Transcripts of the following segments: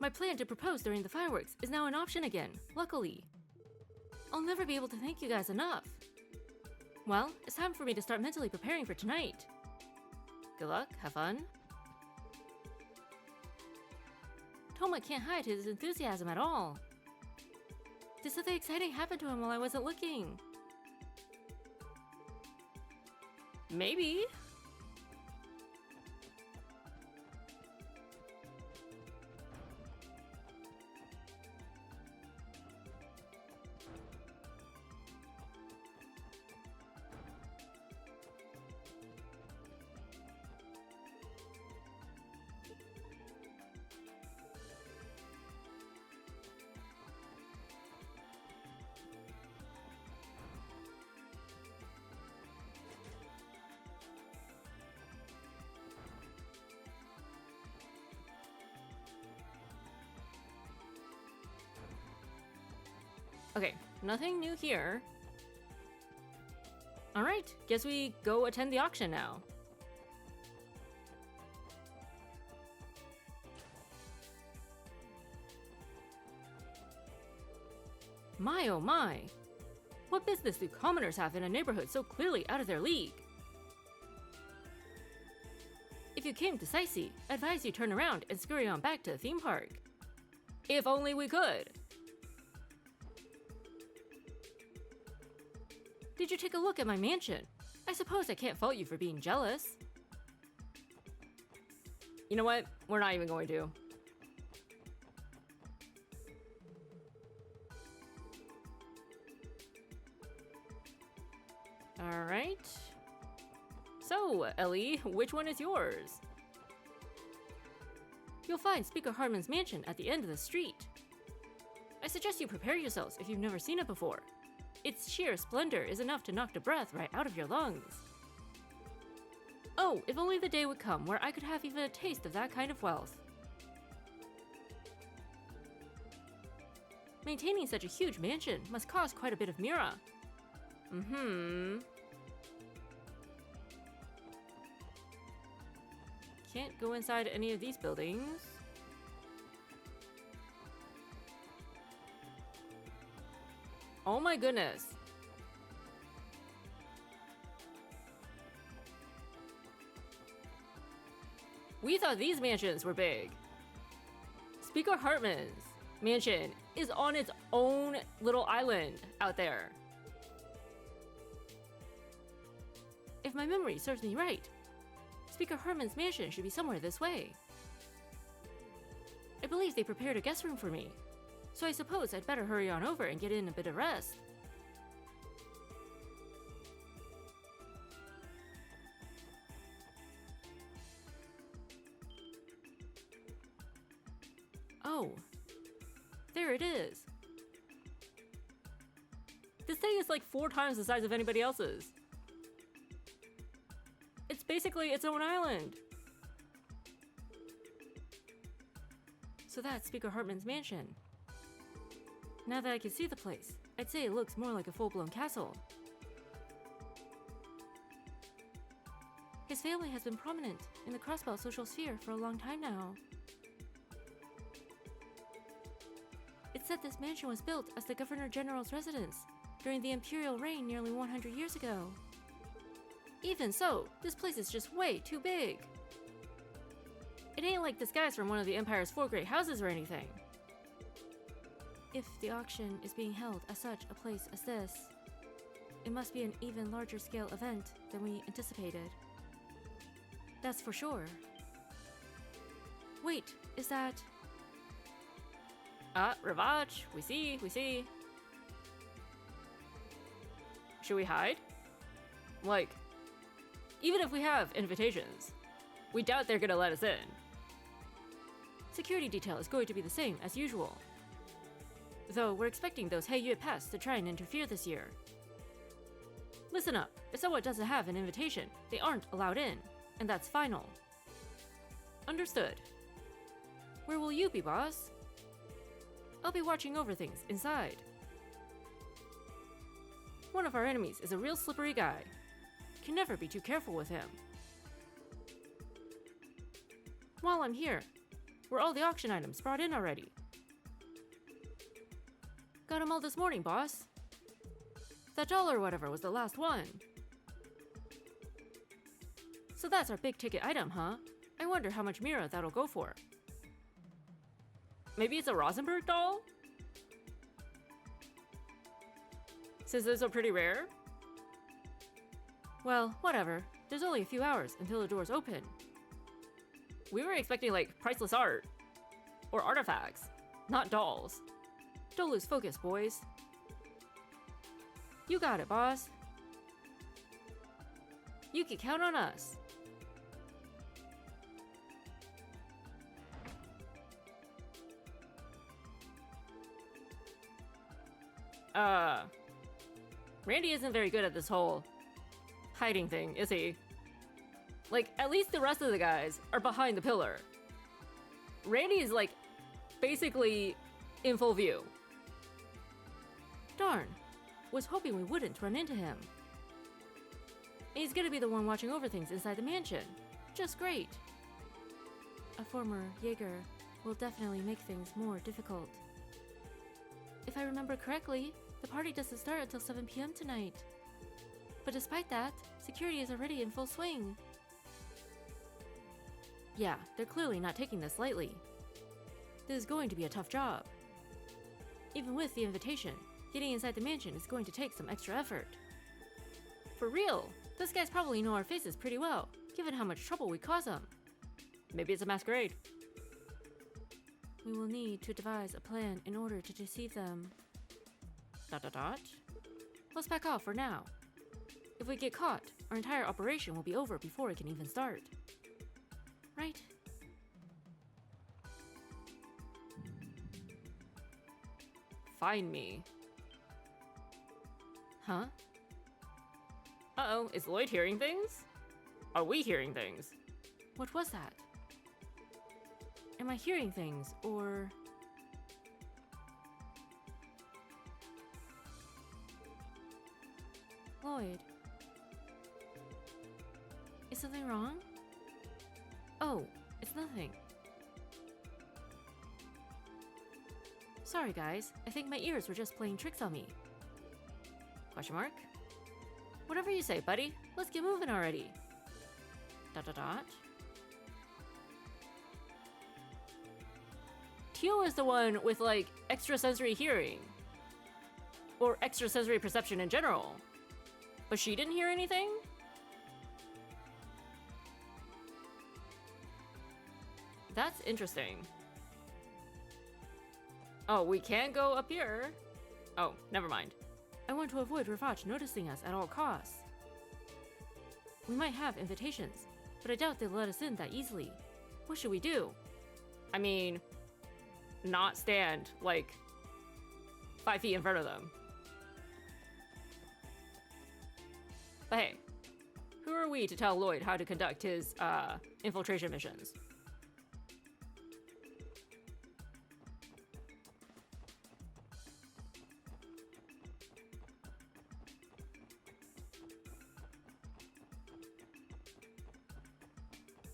My plan to propose during the fireworks is now an option again, luckily. I'll never be able to thank you guys enough. Well, it's time for me to start mentally preparing for tonight. Good luck, have fun. Toma can't hide his enthusiasm at all. Did something exciting happen to him while I wasn't looking? Maybe. Okay, nothing new here. Alright, guess we go attend the auction now. My oh my! What business do commoners have in a neighborhood so clearly out of their league? If you came to sightsee, I advise you turn around and scurry on back to the theme park. If only we could! Did you take a look at my mansion? I suppose I can't fault you for being jealous. You know what? We're not even going to. Alright. So, Ellie, which one is yours? You'll find Speaker Hartman's mansion at the end of the street. I suggest you prepare yourselves if you've never seen it before. Its sheer splendor is enough to knock the breath right out of your lungs. Oh, if only the day would come where I could have even a taste of that kind of wealth. Maintaining such a huge mansion must cost quite a bit of mira. Can't go inside any of these buildings. Oh my goodness. We thought these mansions were big. Speaker Hartman's mansion is on its own little island out there. If my memory serves me right, Speaker Hartman's mansion should be somewhere this way. I believe they prepared a guest room for me, so I suppose I'd better hurry on over and get in a bit of rest. Oh, there it is. This thing is like 4 times the size of anybody else's. It's basically its own island. So that's Speaker Hartman's mansion. Now that I can see the place, I'd say it looks more like a full-blown castle. His family has been prominent in the Crossbelt social sphere for a long time now. It's said this mansion was built as the Governor General's residence during the Imperial reign nearly 100 years ago. Even so, this place is just way too big. It ain't like this guy's from one of the Empire's 4 great houses or anything. If the auction is being held at such a place as this, it must be an even larger scale event than we anticipated. That's for sure. Wait, is that... Ravage! We see. Should we hide? Like, even if we have invitations, we doubt they're gonna let us in. Security detail is going to be the same as usual. Though we're expecting those Heiyue pests to try and interfere this year. Listen up, if someone doesn't have an invitation, they aren't allowed in, and that's final. Understood. Where will you be, boss? I'll be watching over things inside. One of our enemies is a real slippery guy. Can never be too careful with him. While I'm here, Were all the auction items brought in already? Got 'em all this morning, boss. That doll or whatever was the last one. So that's our big ticket item, huh? I wonder how much Mira that'll go for. Maybe it's a Rosenberg doll? Since those are pretty rare? Well, whatever. There's only a few hours until the doors open. We were expecting, like, priceless art. Or artifacts. Not dolls. Don't lose focus, boys. You got it, boss. You can count on us. Randy isn't very good at this whole hiding thing, is he? Like, at least the rest of the guys are behind the pillar. Randy is, like, basically in full view. Darn. Was hoping we wouldn't run into him. He's gonna be the one watching over things inside the mansion. Just great. A former Jaeger will definitely make things more difficult. If I remember correctly, the party doesn't start until 7 p.m. tonight. But despite that, security is already in full swing. Yeah, they're clearly not taking this lightly. This is going to be a tough job. Even with the invitation, getting inside the mansion is going to take some extra effort. For real, those guys probably know our faces pretty well, given how much trouble we cause them. Maybe it's a masquerade. We will need to devise a plan in order to deceive them. ... Let's back off for now. If we get caught, our entire operation will be over before it can even start. Right? Find me. Huh? Uh-oh, is Lloyd hearing things? Are we hearing things? What was that? Am I hearing things, or... Lloyd? Is something wrong? Oh, it's nothing. Sorry guys, I think my ears were just playing tricks on me. Question mark? Whatever you say, buddy. Let's get moving already. ... Teal is the one with, like, extrasensory hearing. Or extrasensory perception in general. But she didn't hear anything? That's interesting. Oh, we can't go up here. Oh, never mind. I want to avoid Ravage noticing us at all costs. We might have invitations, but I doubt they'll let us in that easily. What should we do? I mean, not stand, like, 5 feet in front of them. But hey, who are we to tell Lloyd how to conduct his, infiltration missions?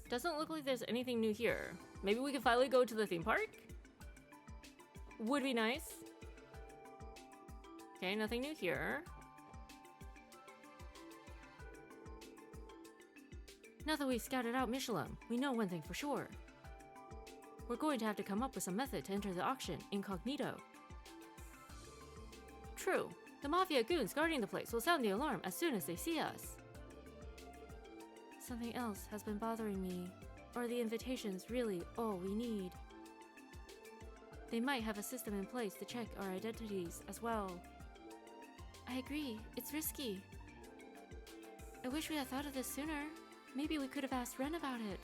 Doesn't look like there's anything new here. Maybe we can finally go to the theme park? Would be nice. Okay, nothing new here. Now that we've scouted out Michelin, we know one thing for sure. We're going to have to come up with some method to enter the auction incognito. True, the Mafia goons guarding the place will sound the alarm as soon as they see us. Something else has been bothering me. Are the invitations really all we need? They might have a system in place to check our identities as well. I agree, it's risky. I wish we had thought of this sooner. Maybe we could have asked Ren about it.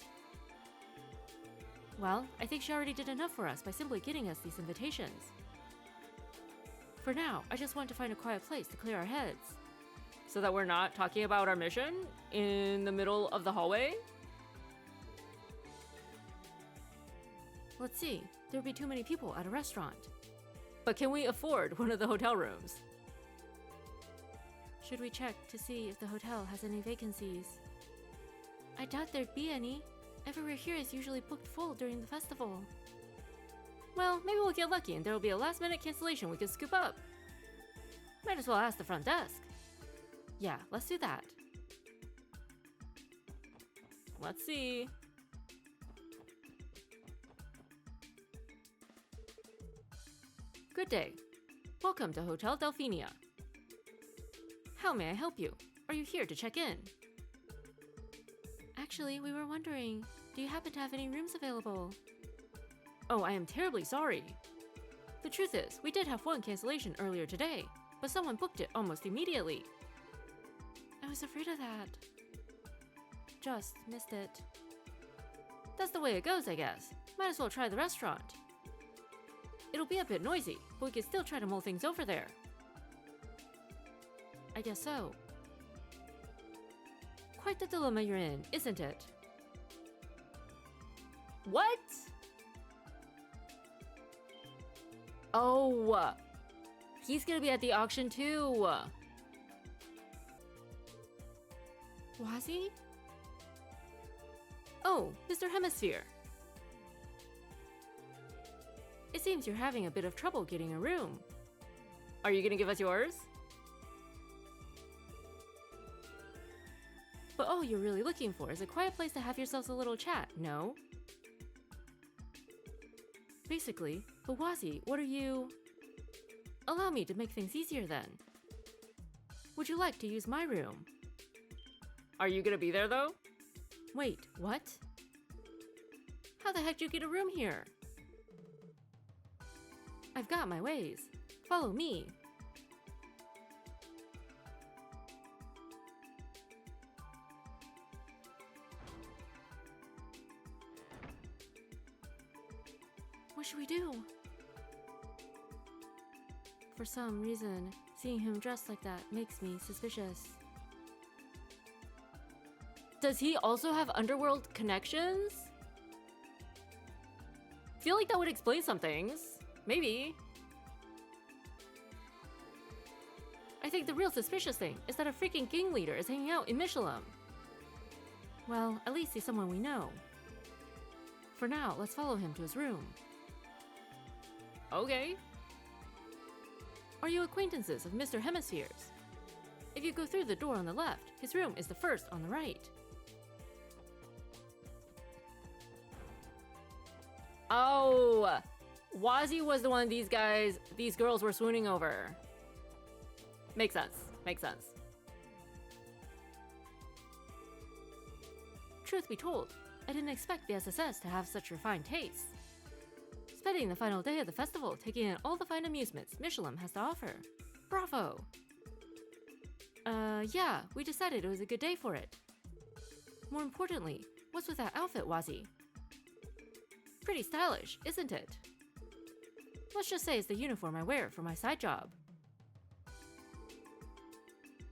Well, I think she already did enough for us by simply getting us these invitations. For now, I just want to find a quiet place to clear our heads. So that we're not talking about our mission in the middle of the hallway? Let's see, there would be too many people at a restaurant. But can we afford one of the hotel rooms? Should we check to see if the hotel has any vacancies? I doubt there'd be any. Everywhere here is usually booked full during the festival. Well, maybe we'll get lucky and there will be a last-minute cancellation we can scoop up. Might as well ask the front desk. Yeah, let's do that. Let's see. Good day. Welcome to Hotel Delphinia. How may I help you? Are you here to check in? Actually, we were wondering, do you happen to have any rooms available? Oh, I am terribly sorry. The truth is, we did have one cancellation earlier today, but someone booked it almost immediately. I was afraid of that. Just missed it. That's the way it goes, I guess. Might as well try the restaurant. It'll be a bit noisy, but we can still try to mull things over there. I guess so. Quite the dilemma you're in, isn't it? What? Oh, he's gonna be at the auction too. Schwarze? Oh, Mr. Hemisphere. It seems you're having a bit of trouble getting a room. Are you gonna give us yours? But all you're really looking for is a quiet place to have yourselves a little chat, no? Basically, but Schwarze, what are you... Allow me to make things easier then. Would you like to use my room? Are you gonna be there though? Wait, what? How the heck do you get a room here? I've got my ways. Follow me. What should we do? For some reason, seeing him dressed like that makes me suspicious. Does he also have underworld connections? Feel like that would explain some things. Maybe. I think the real suspicious thing is that a freaking gang leader is hanging out in Michelin. Well, at least he's someone we know. For now, let's follow him to his room. Okay. Are you acquaintances of Mr. Hemisphere's? If you go through the door on the left, his room is the first on the right. Oh, Schwarze was the one these girls were swooning over. Makes sense, makes sense. Truth be told, I didn't expect the SSS to have such refined tastes. Spending the final day of the festival taking in all the fine amusements Michelin has to offer. Bravo! Yeah, we decided it was a good day for it. More importantly, what's with that outfit, Schwarze? Pretty stylish, isn't it? Let's just say it's the uniform I wear for my side job.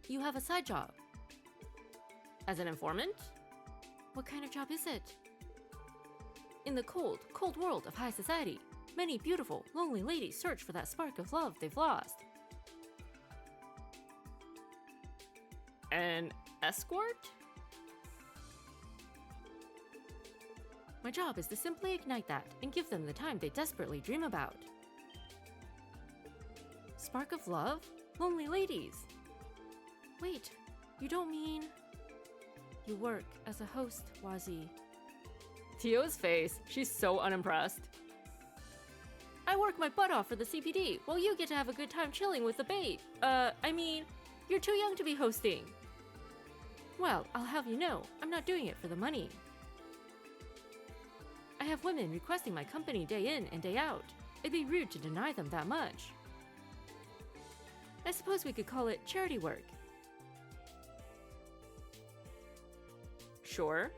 You have a side job? As an informant? What kind of job is it? In the cold, cold world of high society, many beautiful, lonely ladies search for that spark of love they've lost. An escort? My job is to simply ignite that and give them the time they desperately dream about. Spark of love? Lonely ladies? Wait, you don't mean... You work as a host, Schwarze. Tio's face, she's so unimpressed. I work my butt off for the CPD, while you get to have a good time chilling with the babe. I mean, you're too young to be hosting. Well, I'll have you know, I'm not doing it for the money. I have women requesting my company day in and day out. It'd be rude to deny them that much. I suppose we could call it charity work. Sure.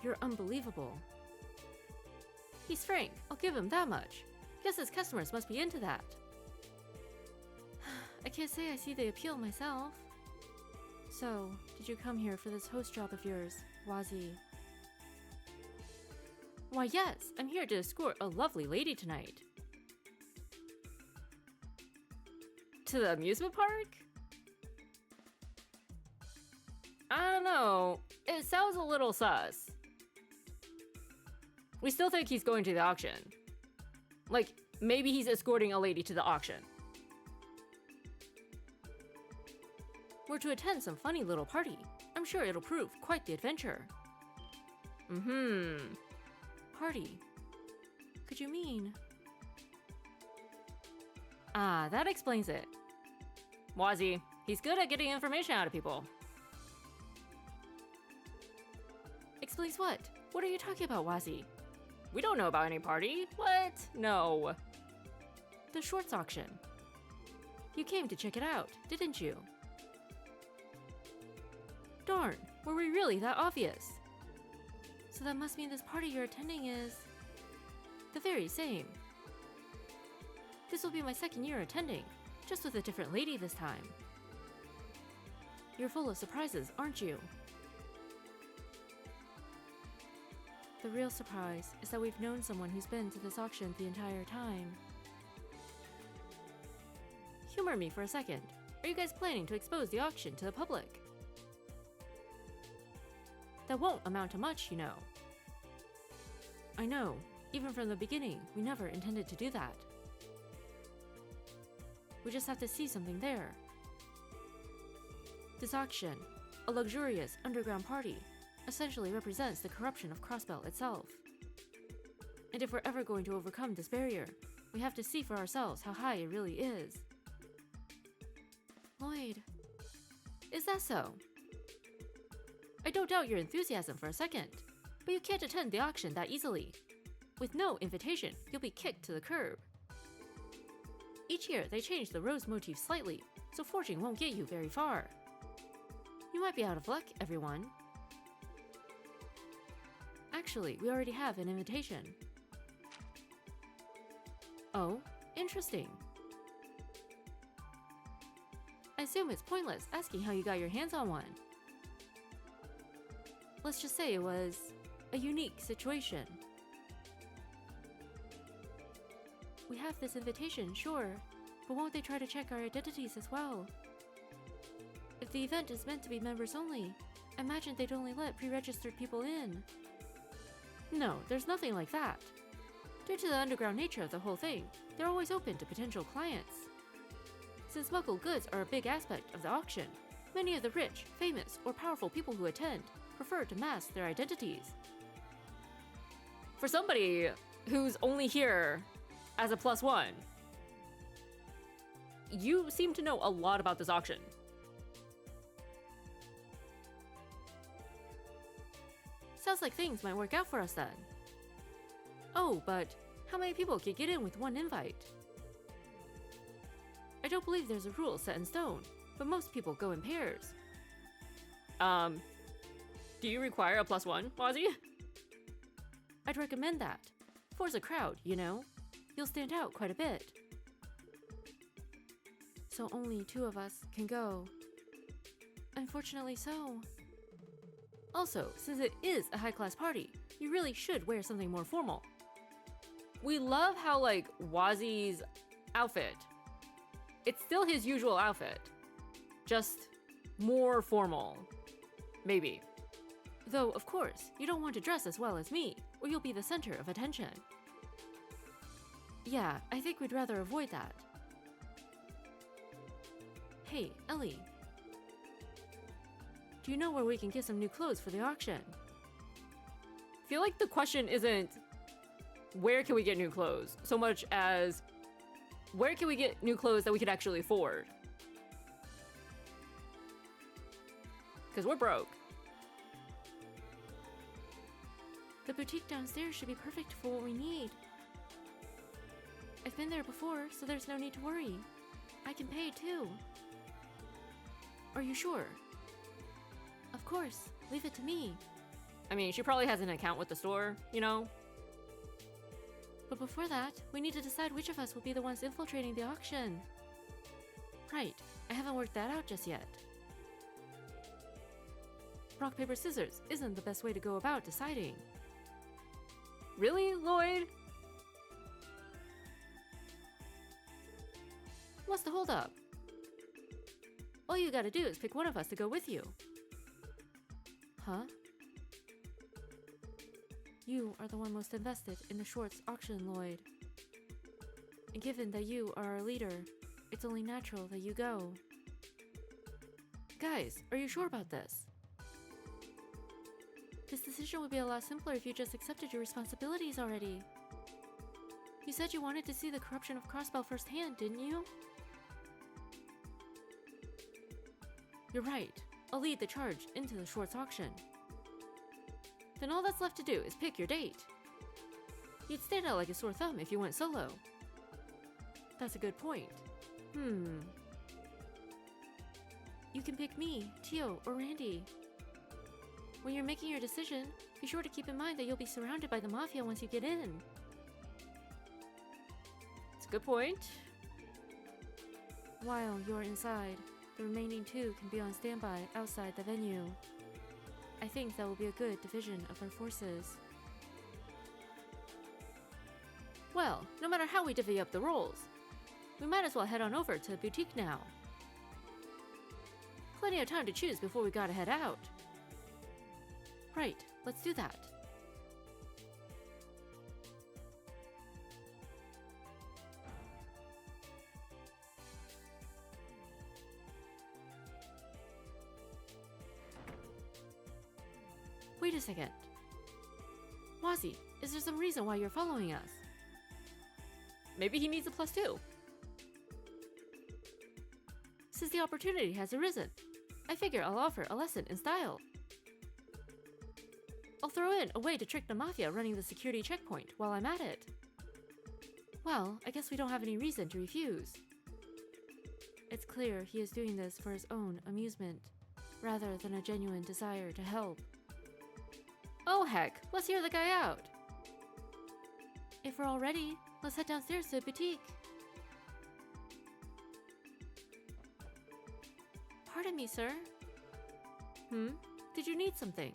You're unbelievable. He's frank, I'll give him that much. Guess his customers must be into that. I can't say I see the appeal myself. So, did you come here for this host job of yours, Schwarze? Why yes, I'm here to escort a lovely lady tonight. To the amusement park? I don't know, it sounds a little sus. We still think he's going to the auction. Like, maybe he's escorting a lady to the auction. We're to attend some funny little party. I'm sure it'll prove quite the adventure. Party. Could you mean? Ah, that explains it. Schwarze, he's good at getting information out of people. Explains what? What are you talking about, Schwarze? We don't know about any party. What? No. The Schwarze auction. You came to check it out, didn't you? Darn, were we really that obvious? So that must mean this party you're attending is the very same. This will be my second year attending, just with a different lady this time. You're full of surprises, aren't you? The real surprise is that we've known someone who's been to this auction the entire time. Humor me for a second. Are you guys planning to expose the auction to the public? That won't amount to much, you know. I know. Even from the beginning, we never intended to do that. We just have to see something there. This auction, a luxurious underground party, essentially represents the corruption of Crossbelt itself. And if we're ever going to overcome this barrier, we have to see for ourselves how high it really is. Lloyd, is that so? I don't doubt your enthusiasm for a second, but you can't attend the auction that easily. With no invitation, you'll be kicked to the curb. Each year, they change the rose motif slightly, so fortune won't get you very far. You might be out of luck, everyone. Actually, we already have an invitation. Oh, interesting. I assume it's pointless asking how you got your hands on one. Let's just say it was a unique situation. We have this invitation, sure, but won't they try to check our identities as well? If the event is meant to be members only, I imagine they'd only let pre-registered people in. No, there's nothing like that. Due to the underground nature of the whole thing, they're always open to potential clients. Since smuggled goods are a big aspect of the auction, many of the rich, famous, or powerful people who attend prefer to mask their identities. For somebody who's only here as a +1, you seem to know a lot about this auction. Sounds like things might work out for us then. Oh, but how many people can get in with one invite? I don't believe there's a rule set in stone, but most people go in pairs. Do you require a +1, Schwarze? I'd recommend that. For's a crowd, you know? You'll stand out quite a bit. So only 2 of us can go. Unfortunately so. Also, since it is a high-class party, you really should wear something more formal. We love how, like, Schwarze's outfit, it's still his usual outfit, just more formal. Maybe. Though, of course, you don't want to dress as well as me, or you'll be the center of attention. Yeah, I think we'd rather avoid that. Hey, Ellie. Do you know where we can get some new clothes for the auction? I feel like the question isn't where can we get new clothes, so much as where can we get new clothes that we could actually afford? Because we're broke. The boutique downstairs should be perfect for what we need. I've been there before, so there's no need to worry. I can pay too. Are you sure? Of course, leave it to me. I mean, she probably has an account with the store, you know? But before that, we need to decide which of us will be the ones infiltrating the auction. Right, I haven't worked that out just yet. Rock, paper, scissors isn't the best way to go about deciding. Really, Lloyd? What's the holdup? All you gotta do is pick one of us to go with you. Huh? you are the one most invested in the Schwarze auction, Lloyd. And given that you are our leader, it's only natural that you go. Guys, are you sure about this? This decision would be a lot simpler if you just accepted your responsibilities already. You said you wanted to see the corruption of Crossbell firsthand, didn't you? You're right. I'll lead the charge into the Schwarze auction. Then all that's left to do is pick your date. You'd stand out like a sore thumb if you went solo. That's a good point. You can pick me, Tio, or Randy. When you're making your decision, be sure to keep in mind that you'll be surrounded by the Mafia once you get in. It's a good point. While you're inside, the remaining two can be on standby outside the venue. I think that will be a good division of our forces. Well, no matter how we divvy up the roles, we might as well head on over to the boutique now. Plenty of time to choose before we gotta head out. Right, let's do that. Wait a second. Wazzy, is there some reason why you're following us? Maybe he needs a +2. Since the opportunity has arisen, I figure I'll offer a lesson in style. I'll throw in a way to trick the Mafia running the security checkpoint while I'm at it. Well, I guess we don't have any reason to refuse. It's clear he is doing this for his own amusement, rather than a genuine desire to help. Oh heck, let's hear the guy out. If we're all ready, let's head downstairs to the boutique. Pardon me, sir. Did you need something?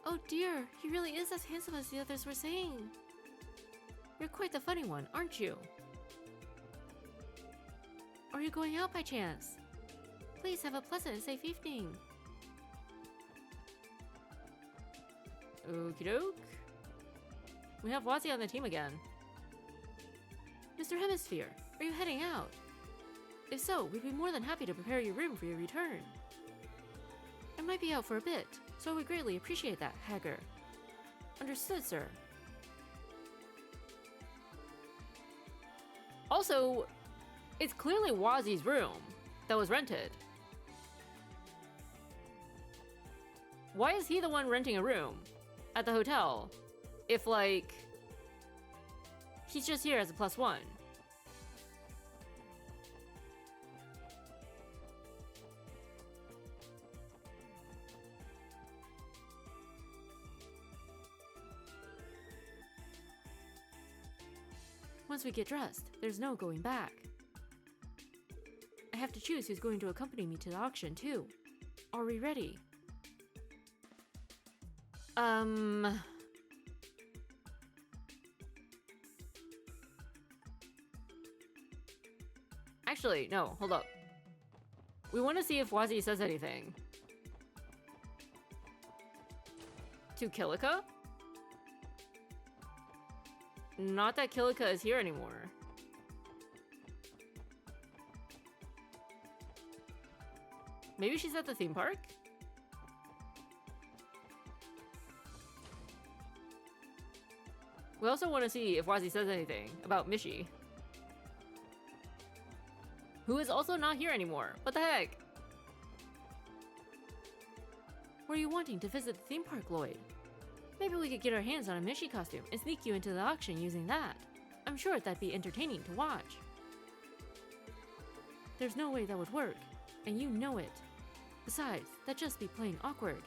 Oh dear, he really is as handsome as the others were saying. You're quite the funny one, aren't you? Are you going out by chance? Please have a pleasant and safe evening. Okie doke. We have Wazzy on the team again. Mr. Hemisphere, are you heading out? If so, we'd be more than happy to prepare your room for your return. I might be out for a bit, so I would greatly appreciate that, Hager. Understood, sir. Also, it's clearly Wazzy's room that was rented. Why is he the one renting a room at the hotel if, like, he's just here as a +1? Once we get dressed, there's no going back. I have to choose who's going to accompany me to the auction, too. Are we ready? Actually, no, hold up. We want to see if Wazzy says anything. To Kilika? Not that Kilika is here anymore. Maybe she's at the theme park? We also want to see if Wazzy says anything about Mishi, who is also not here anymore. What the heck? Were you wanting to visit the theme park, Lloyd? Maybe we could get our hands on a Mishi costume and sneak you into the auction using that. I'm sure that'd be entertaining to watch. There's no way that would work, and you know it. Besides, that'd just be plain awkward.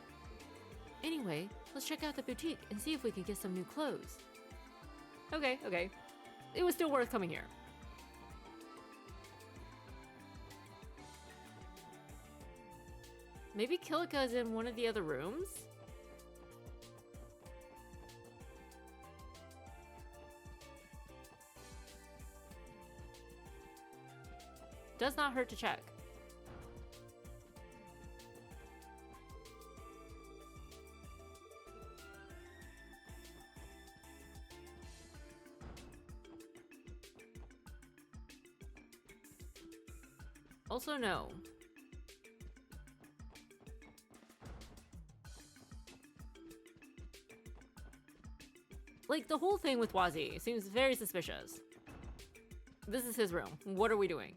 Anyway, let's check out the boutique and see if we can get some new clothes. Okay. It was still worth coming here. Maybe Kilika is in one of the other rooms? Does not hurt to check. Also, no. Like, the whole thing with Schwarze seems very suspicious. This is his room. What are we doing?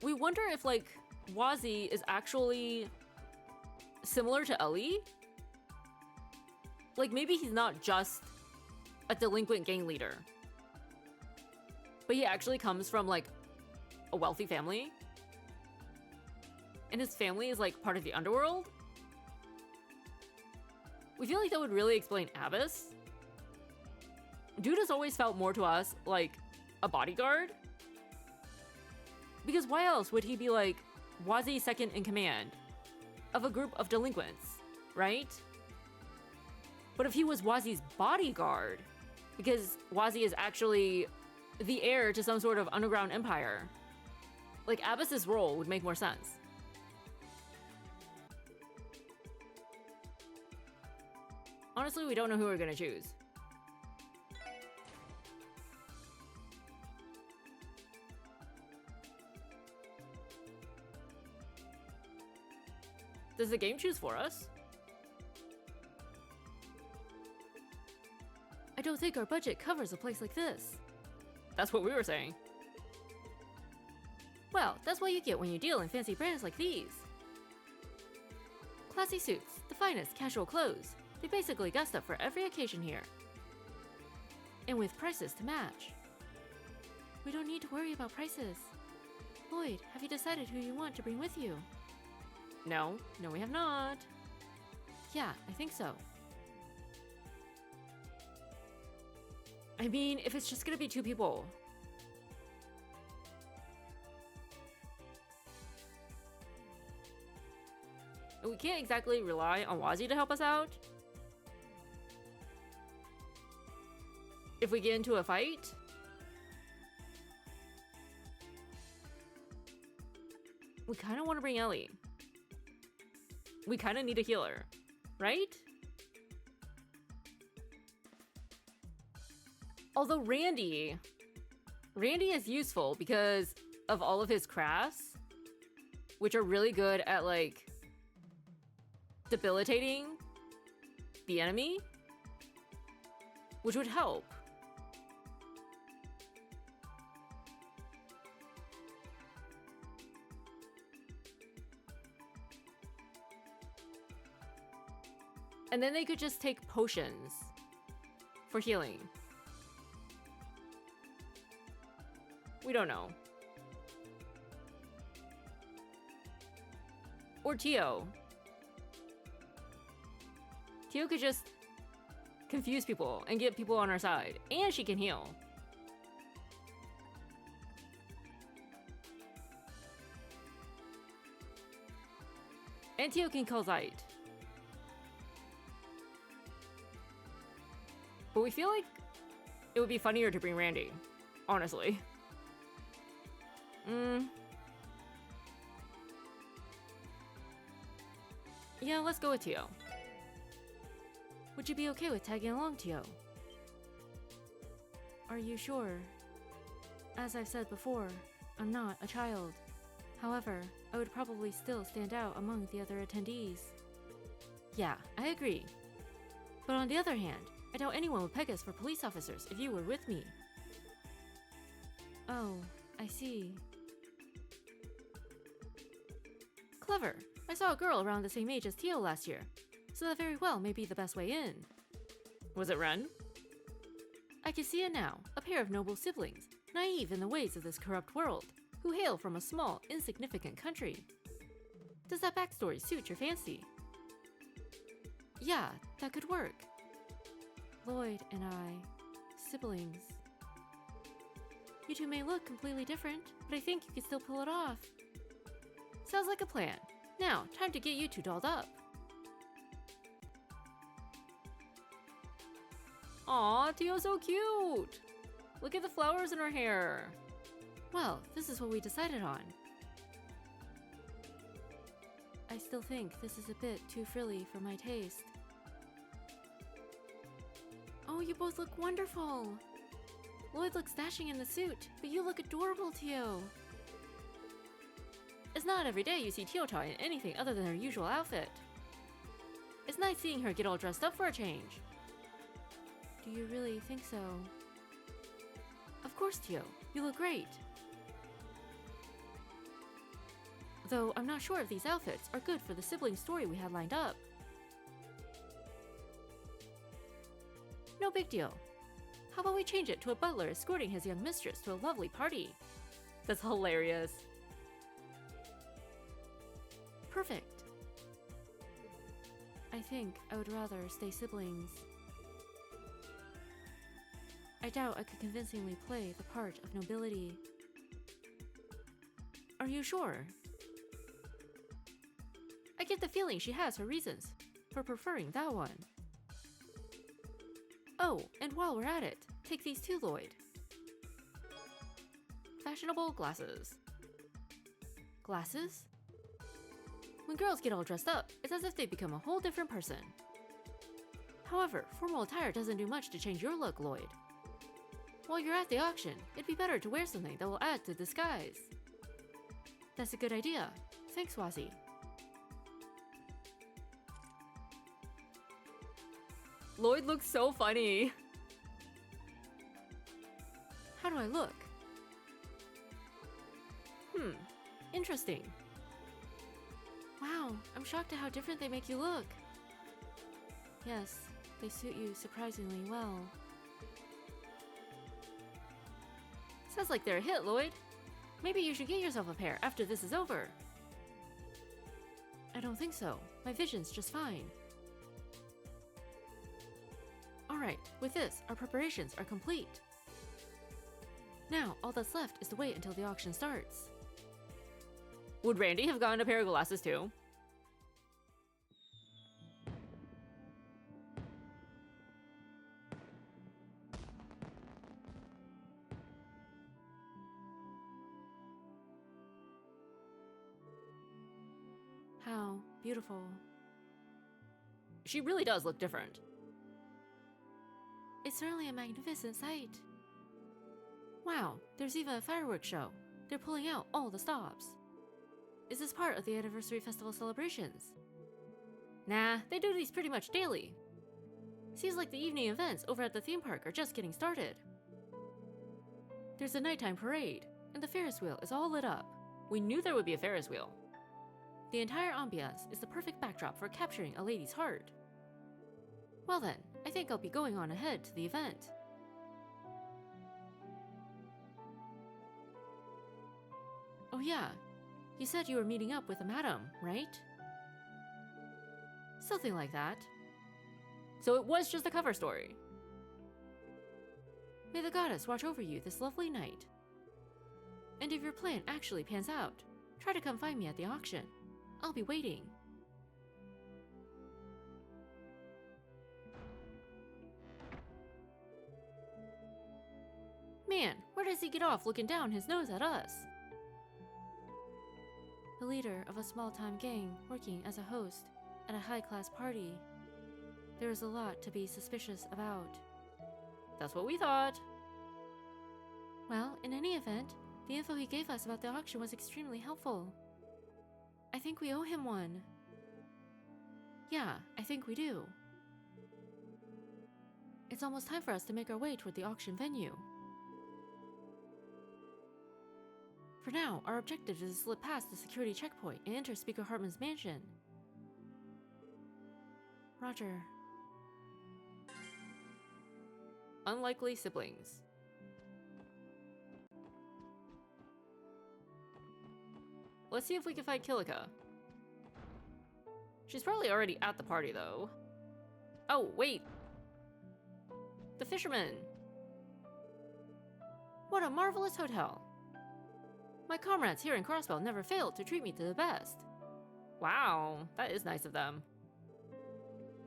We wonder if, like, Schwarze is actually similar to Ellie? Like, maybe he's not just a delinquent gang leader, but he actually comes from, like, a wealthy family? And his family is, like, part of the underworld? We feel like that would really explain Abyss. Dude has always felt more to us like a bodyguard. Because why else would he be, like, Schwarze's second in command of a group of delinquents, right? But if he was Schwarze's bodyguard, because Schwarze is actually the heir to some sort of underground empire, like, Abyss's role would make more sense. Honestly, we don't know who we're gonna choose. Does the game choose for us? I don't think our budget covers a place like this. That's what we were saying. Well, that's what you get when you deal in fancy brands like these. Classy suits, the finest casual clothes. They basically gussed up for every occasion here. And with prices to match. We don't need to worry about prices. Lloyd, have you decided who you want to bring with you? No, we have not. Yeah, I think so. I mean, if it's just gonna be 2 people. We can't exactly rely on Schwarze to help us out. If we get into a fight. We kind of want to bring Ellie. We kind of need a healer, right? Although Randy is useful because of all of his crafts, which are really good at, like, debilitating the enemy, which would help. And then they could just take potions for healing. We don't know. Or Tio. Tio could just confuse people and get people on our side. And she can heal. And Tio can kill Zeit. But we feel like it would be funnier to bring Randy, honestly. Yeah, let's go with Tio. Would you be okay with tagging along, Tio? Are you sure? As I've said before, I'm not a child. However, I would probably still stand out among the other attendees. Yeah, I agree. But on the other hand, I doubt anyone would peg us for police officers if you were with me. Oh, I see. Clever. I saw a girl around the same age as Tio last year, so that very well may be the best way in. Was it Ren? I can see it now, a pair of noble siblings, naive in the ways of this corrupt world, who hail from a small, insignificant country. Does that backstory suit your fancy? Yeah, that could work. Lloyd and I, siblings. You two may look completely different, but I think you can still pull it off. Sounds like a plan. Now, time to get you two dolled up. Aw, Tio's so cute! Look at the flowers in her hair. Well, this is what we decided on. I I still think this is a bit too frilly for my taste. Oh, you both look wonderful! Lloyd looks dashing in the suit, but you look adorable, Tio! It's not every day you see Tio-ta in anything other than her usual outfit. It's nice seeing her get all dressed up for a change. Do you really think so? Of course, Tio. You look great. Though I'm not sure if these outfits are good for the sibling story we had lined up. No big deal. How about we change it to a butler escorting his young mistress to a lovely party? That's hilarious. Perfect. I think I would rather stay siblings. I doubt I could convincingly play the part of nobility. Are you sure? I get the feeling she has her reasons for preferring that one. Oh, and while we're at it, take these too, Lloyd. Fashionable glasses. Glasses? When girls get all dressed up, it's as if they become a whole different person. However, formal attire doesn't do much to change your look, Lloyd. While you're at the auction, it'd be better to wear something that will add to disguise. That's a good idea. Thanks, Schwarze. Lloyd looks so funny. How do I look? Interesting. Wow, I'm shocked at how different they make you look. Yes, they suit you surprisingly well. Sounds like they're a hit, Lloyd. Maybe you should get yourself a pair after this is over. I don't think so. My vision's just fine. Alright, with this, our preparations are complete. Now, all that's left is to wait until the auction starts. Would Randy have gotten a pair of glasses too? How beautiful. She really does look different. It's certainly a magnificent sight. Wow, there's even a fireworks show. They're pulling out all the stops. Is this part of the anniversary festival celebrations? Nah, they do these pretty much daily. Seems like the evening events over at the theme park are just getting started. There's a nighttime parade, and the Ferris wheel is all lit up. We knew there would be a Ferris wheel. The entire ambiance is the perfect backdrop for capturing a lady's heart. Well then, I think I'll be going on ahead to the event. Oh yeah, you said you were meeting up with a madam, right? Something like that. So it was just a cover story. May the goddess watch over you this lovely night. And if your plan actually pans out, try to come find me at the auction. I'll be waiting. Man, where does he get off looking down his nose at us? The leader of a small-time gang working as a host at a high-class party. There is a lot to be suspicious about. That's what we thought. Well, in any event, the info he gave us about the auction was extremely helpful. I think we owe him one. Yeah, I think we do. It's almost time for us to make our way toward the auction venue. For now, our objective is to slip past the security checkpoint and enter Speaker Hartman's mansion. Roger. Unlikely siblings. Let's see if we can find Kilika. She's probably already at the party, though. Oh, wait! The fisherman! What a marvelous hotel! My comrades here in Crossbell never failed to treat me to the best. Wow, that is nice of them.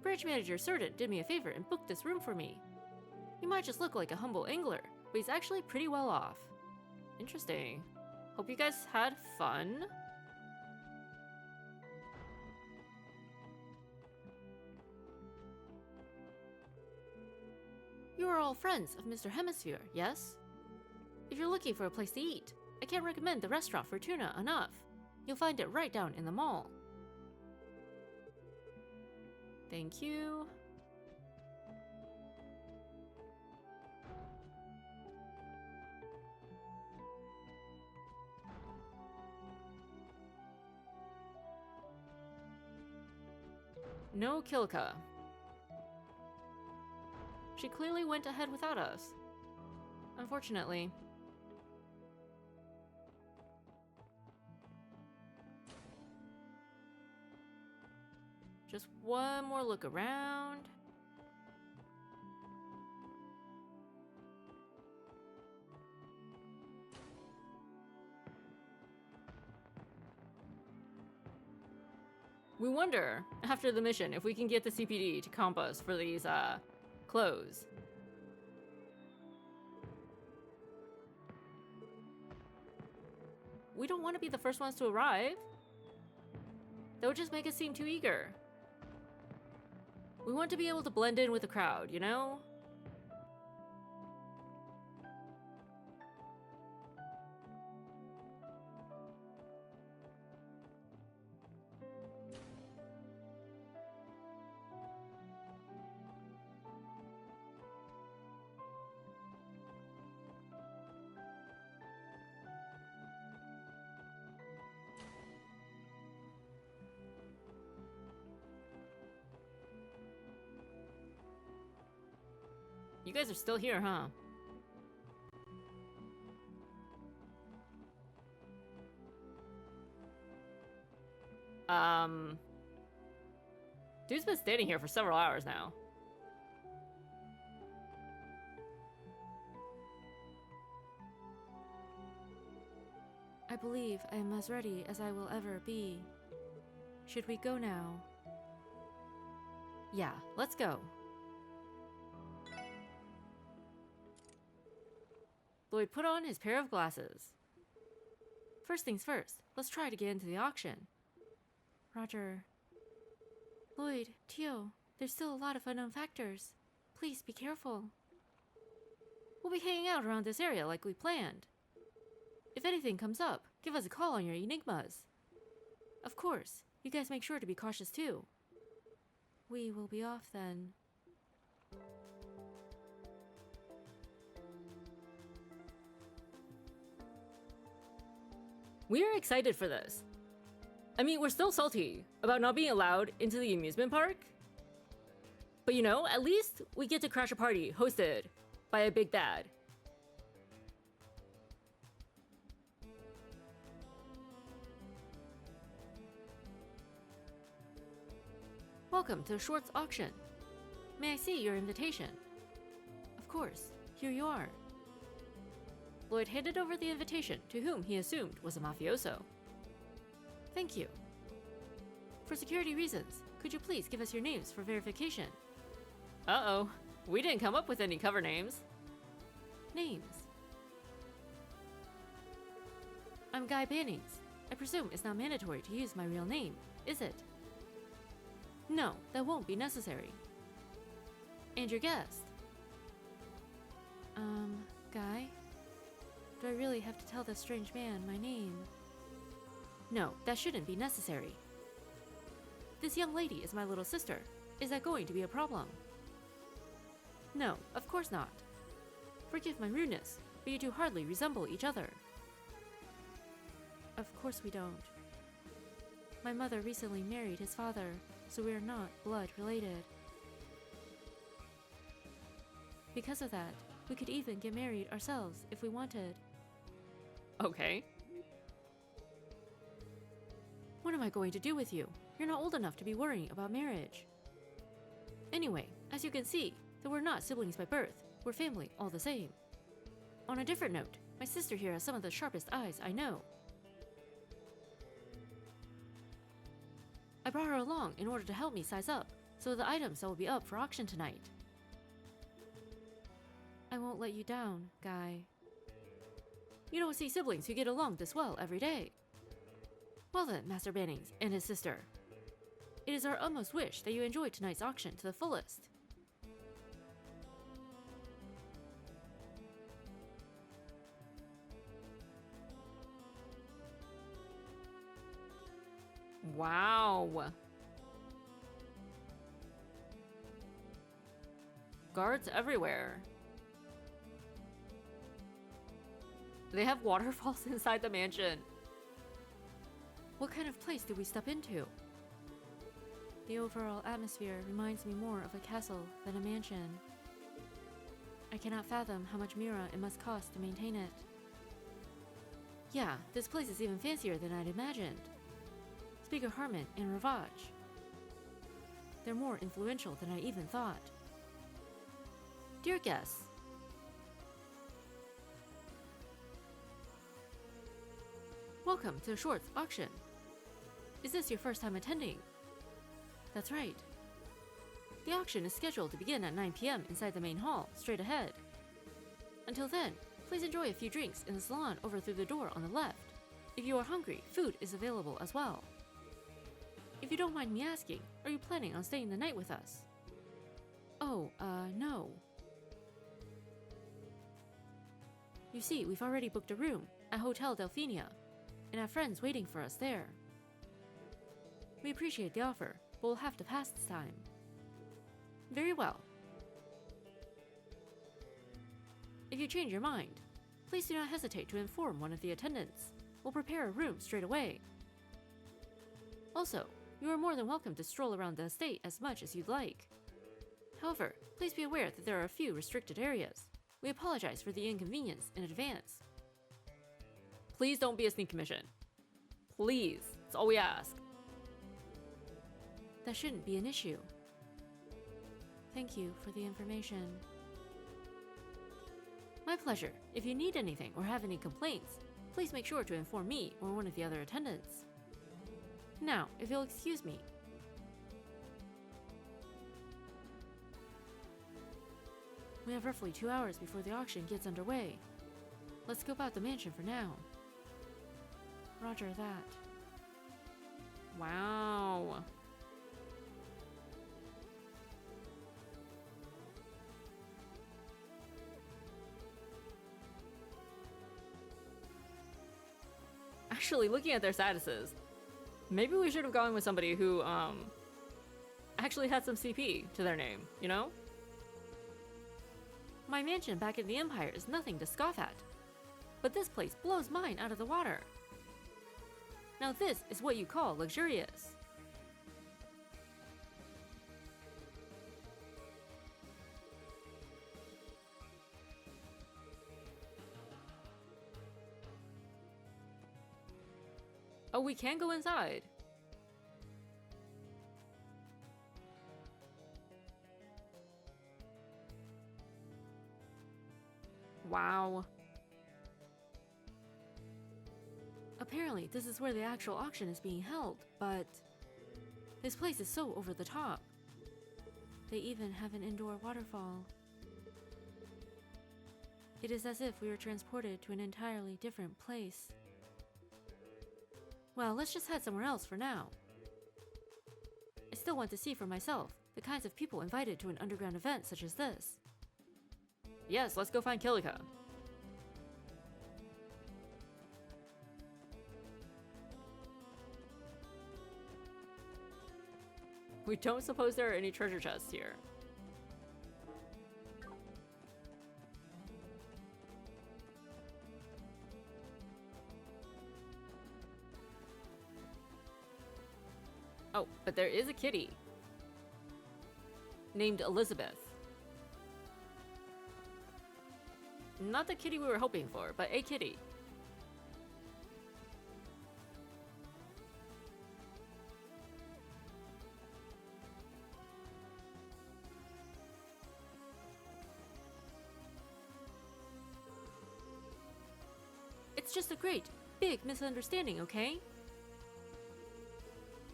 Branch manager Certain did me a favor and booked this room for me. He might just look like a humble angler, but he's actually pretty well off. Interesting. Hope you guys had fun. You are all friends of Mr. Hemisphere, yes? If you're looking for a place to eat, I can't recommend the restaurant for tuna enough. You'll find it right down in the mall. Thank you. No Kilka. She clearly went ahead without us. Unfortunately. Just one more look around. We wonder, after the mission, if we can get the CPD to comp us for these, clothes. We don't want to be the first ones to arrive. That would just make us seem too eager. We want to be able to blend in with the crowd, you know? You guys are still here, huh? Dude's been standing here for several hours now. I believe I am as ready as I will ever be. Should we go now? Yeah, let's go. Lloyd put on his pair of glasses. First things first, let's try to get into the auction. Roger. Lloyd, Tio, there's still a lot of unknown factors. Please be careful. We'll be hanging out around this area like we planned. If anything comes up, give us a call on your enigmas. Of course, you guys make sure to be cautious too. We will be off then. We're excited for this. I mean, we're still salty about not being allowed into the amusement park. But you know, at least we get to crash a party hosted by a big bad. Welcome to the Schwarze auction. May I see your invitation? Of course, here you are. Lloyd handed over the invitation to whom he assumed was a mafioso. Thank you. For security reasons, could you please give us your names for verification? Uh-oh, we didn't come up with any cover names. Names. I'm Guy Bannings. I presume it's not mandatory to use my real name, is it? No, that won't be necessary. And your guest? Guy? Do I really have to tell this strange man my name? No, that shouldn't be necessary. This young lady is my little sister. Is that going to be a problem? No, of course not. Forgive my rudeness, but you two hardly resemble each other. Of course we don't. My mother recently married his father, so we are not blood related. Because of that, we could even get married ourselves if we wanted. Okay. What am I going to do with you? You're not old enough to be worrying about marriage. Anyway, as you can see, though we're not siblings by birth, we're family all the same. On a different note, my sister here has some of the sharpest eyes I know. I brought her along in order to help me size up, so the items that will be up for auction tonight. I won't let you down, Guy. You don't see siblings who get along this well every day. Well then, Master Bannings and his sister. It is our utmost wish that you enjoy tonight's auction to the fullest. Wow. Guards everywhere. They have waterfalls inside the mansion. What kind of place did we step into? The overall atmosphere reminds me more of a castle than a mansion. I cannot fathom how much mira it must cost to maintain it. Yeah, this place is even fancier than I'd imagined. Speaker Harmon and Ravaj. They're more influential than I even thought. Dear guests, welcome to the Schwarze auction. Is this your first time attending? That's right. The auction is scheduled to begin at 9 p.m. inside the main hall, straight ahead. Until then, please enjoy a few drinks in the salon over through the door on the left. If you are hungry, food is available as well. If you don't mind me asking, are you planning on staying the night with us? Oh, no. You see, we've already booked a room at Hotel Delphenia, and have friends waiting for us there. We appreciate the offer, but we'll have to pass this time. Very well. If you change your mind, please do not hesitate to inform one of the attendants. We'll prepare a room straight away. Also, you are more than welcome to stroll around the estate as much as you'd like. However, please be aware that there are a few restricted areas. We apologize for the inconvenience in advance. Please don't be a sneak commission. Please, that's all we ask. That shouldn't be an issue. Thank you for the information. My pleasure. If you need anything or have any complaints, please make sure to inform me or one of the other attendants. Now, if you'll excuse me. We have roughly 2 hours before the auction gets underway. Let's scope out the mansion for now. Roger that. Wow. Actually, looking at their statuses, maybe we should have gone with somebody who, actually had some CP to their name, you know? My mansion back in the Empire is nothing to scoff at, but this place blows mine out of the water. Now this is what you call luxurious. Oh, we can go inside. Wow. Apparently, this is where the actual auction is being held, but this place is so over the top. They even have an indoor waterfall. It is as if we were transported to an entirely different place. Well, let's just head somewhere else for now. I still want to see for myself the kinds of people invited to an underground event such as this. Yes, let's go find Kilika. We don't suppose there are any treasure chests here. Oh, but there is a kitty named Elizabeth. Not the kitty we were hoping for, but a kitty. It's just a great, big misunderstanding, okay?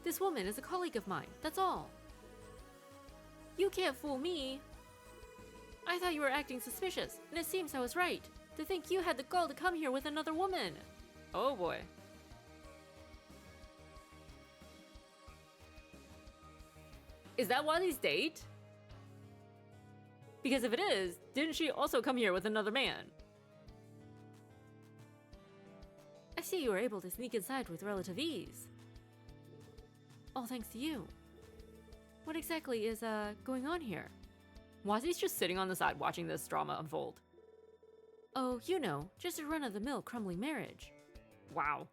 This woman is a colleague of mine, that's all. You can't fool me. I thought you were acting suspicious, and it seems I was right. To think you had the gall to come here with another woman. Oh boy. Is that Wadi's date? Because if it is, didn't she also come here with another man? I see you were able to sneak inside with relative ease. all thanks to you. What exactly is, going on here? Wazi's just sitting on the side watching this drama unfold. Oh, you know, just a run-of-the-mill crumbling marriage. Wow.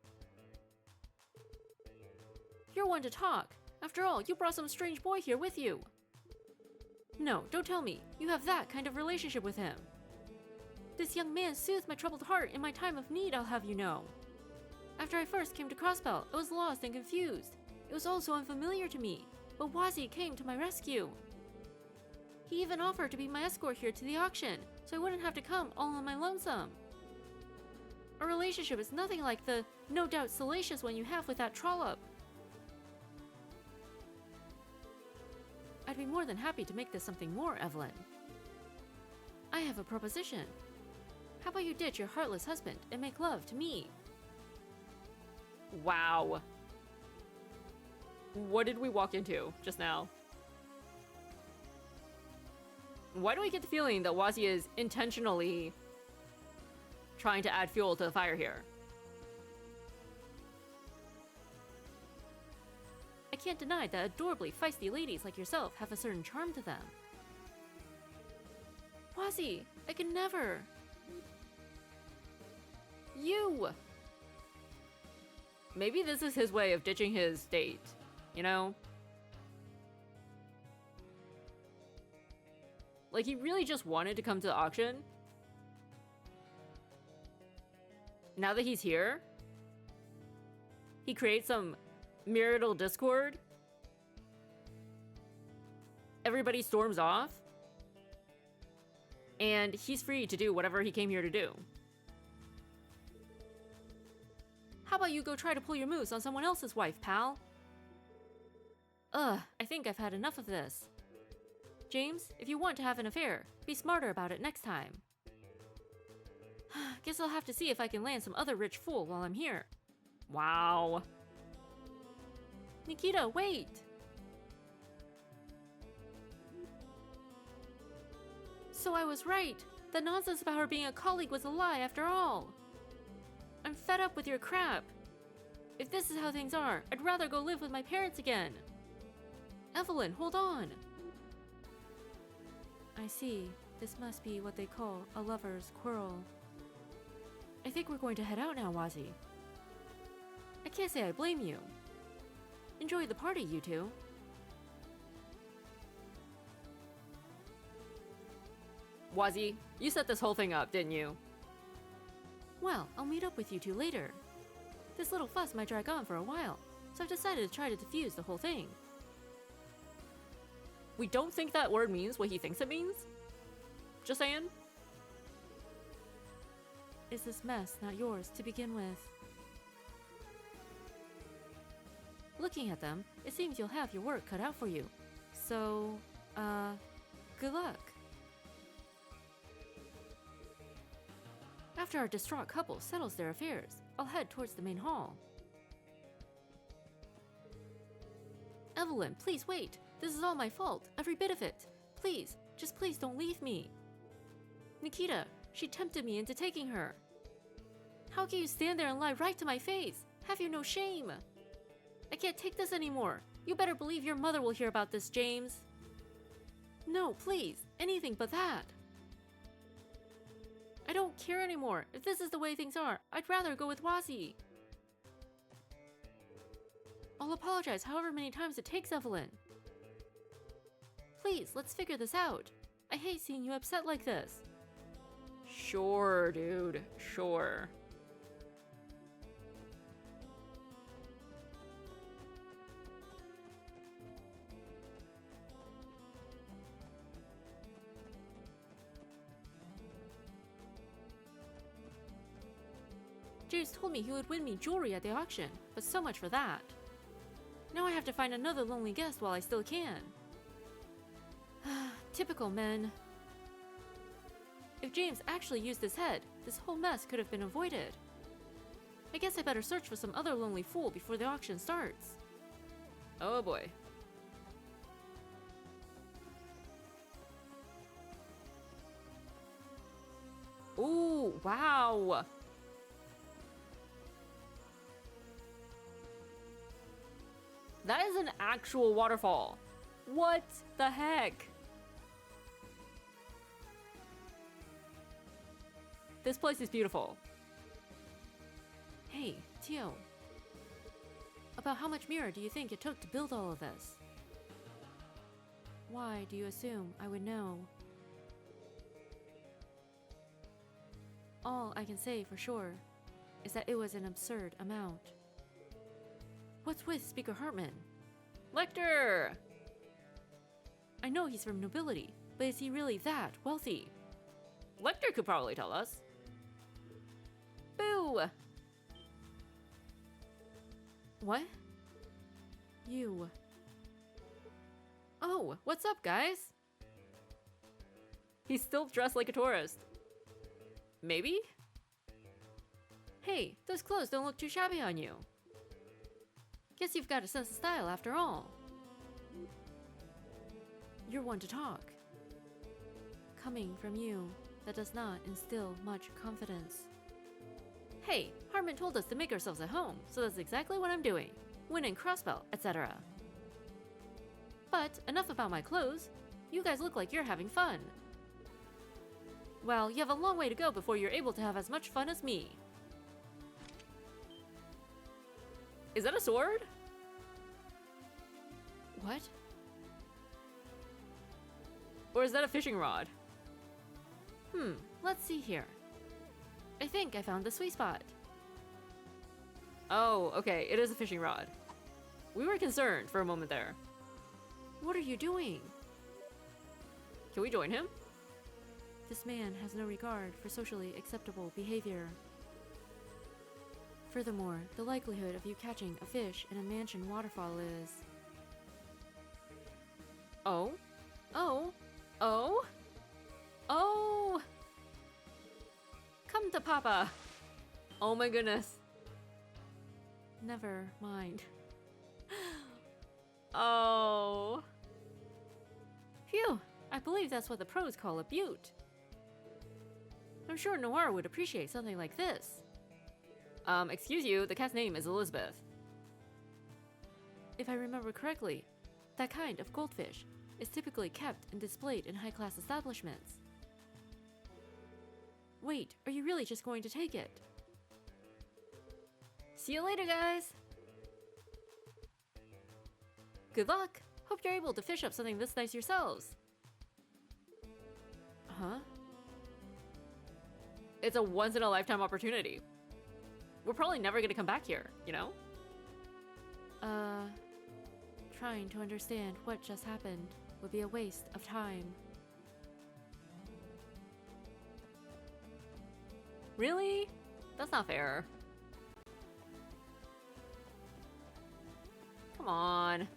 You're one to talk. After all, you brought some strange boy here with you. No, don't tell me. You have that kind of relationship with him. This young man soothed my troubled heart in my time of need, I'll have you know. After I first came to Crossbell, I was lost and confused. It was all so unfamiliar to me, but Wazi came to my rescue. He even offered to be my escort here to the auction, so I wouldn't have to come all on my lonesome. Our relationship is nothing like the no doubt salacious one you have with that trollop. I'd be more than happy to make this something more, Evelyn. I have a proposition. How about you ditch your heartless husband and make love to me? Wow. What did we walk into just now? Why do I get the feeling that Wazi is intentionally trying to add fuel to the fire here? I can't deny that adorably feisty ladies like yourself have a certain charm to them. Wazi, I can never. You! Maybe this is his way of ditching his date, you know? Like, he really just wanted to come to the auction. Now that he's here, he creates some marital discord. Everybody storms off. And he's free to do whatever he came here to do. How about you go try to pull your moves on someone else's wife, pal? Ugh, I think I've had enough of this. James, if you want to have an affair, be smarter about it next time. Guess I'll have to see if I can land some other rich fool while I'm here. Wow. Nikita, wait! So I was right. The nonsense about her being a colleague was a lie after all. I'm fed up with your crap. If this is how things are, I'd rather go live with my parents again. Evelyn, hold on. I see. This must be what they call a lover's quarrel. I think we're going to head out now, Wazi. I can't say I blame you. Enjoy the party, you two. Wazi, you set this whole thing up, didn't you? Well, I'll meet up with you two later. This little fuss might drag on for a while, so I've decided to try to defuse the whole thing. We don't think that word means what he thinks it means? Just saying. Is this mess not yours to begin with? Looking at them, it seems you'll have your work cut out for you. So, good luck. After our distraught couple settles their affairs, I'll head towards the main hall. Evelyn, please wait. This is all my fault, every bit of it. Please, just please don't leave me. Nikita, she tempted me into taking her. How can you stand there and lie right to my face? Have you no shame? I can't take this anymore. You better believe your mother will hear about this, James. No, please, anything but that. I don't care anymore. If this is the way things are, I'd rather go with Wazi. I'll apologize however many times it takes, Evelyn. Please, let's figure this out. I hate seeing you upset like this. Sure, dude. Sure. James told me he would win me jewelry at the auction, but so much for that. Now I have to find another lonely guest while I still can. Typical men. If James actually used his head, this whole mess could have been avoided. I guess I better search for some other lonely fool before the auction starts. Oh boy. Ooh, wow. That is an actual waterfall. What the heck? This place is beautiful. Hey, Tio. About how much mirror do you think it took to build all of this? Why do you assume I would know? All I can say for sure is that it was an absurd amount. What's with Speaker Hartman? Lecter! I know he's from nobility, but is he really that wealthy? Lecter could probably tell us. Boo! What? You. Oh, what's up, guys? He's still dressed like a tourist. Maybe? Hey, those clothes don't look too shabby on you. Guess you've got a sense of style after all. You're one to talk. Coming from you, that does not instill much confidence. Hey, Hartman told us to make ourselves at home, so that's exactly what I'm doing. Win and crossbow, etc. But enough about my clothes. You guys look like you're having fun. Well, you have a long way to go before you're able to have as much fun as me. Is that a sword? What? Or is that a fishing rod? Let's see here. I think I found the sweet spot. Oh, okay, it is a fishing rod. We were concerned for a moment there. What are you doing? Can we join him? This man has no regard for socially acceptable behavior. Furthermore, the likelihood of you catching a fish in a mansion waterfall is... Oh? Oh? Oh? Oh! Come to Papa! Oh my goodness. Never mind. Oh. Phew! I believe that's what the pros call a beaut. I'm sure Noir would appreciate something like this. Excuse you, the cat's name is Elizabeth. If I remember correctly, that kind of goldfish is typically kept and displayed in high-class establishments. Wait, are you really just going to take it? See you later, guys! Good luck! Hope you're able to fish up something this nice yourselves. Huh? It's a once-in-a-lifetime opportunity. We're probably never gonna come back here, you know? Trying to understand what just happened would be a waste of time. Really? That's not fair. Come on.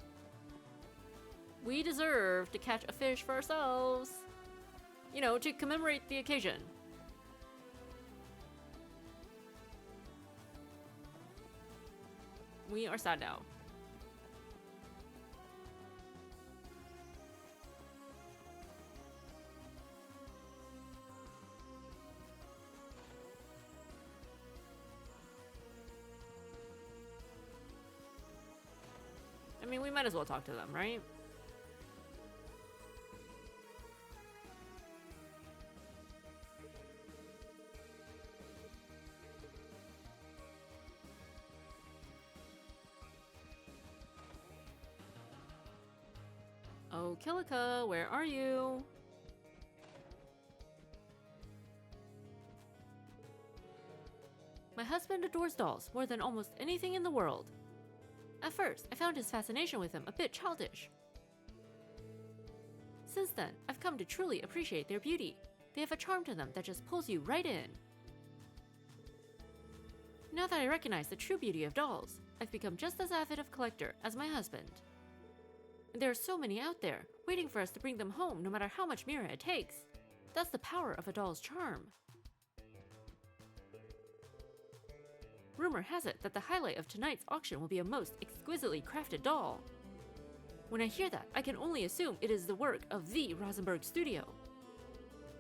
We deserve to catch a fish for ourselves. You know, to commemorate the occasion. We are sad now. I mean, we might as well talk to them, right? Oh, Kilika, where are you? My husband adores dolls more than almost anything in the world. At first, I found his fascination with them a bit childish. Since then, I've come to truly appreciate their beauty. They have a charm to them that just pulls you right in. Now that I recognize the true beauty of dolls, I've become just as avid of collector as my husband. And there are so many out there, waiting for us to bring them home no matter how much mirror it takes. That's the power of a doll's charm. Rumor has it that the highlight of tonight's auction will be a most exquisitely crafted doll. When I hear that, I can only assume it is the work of the Rosenberg studio.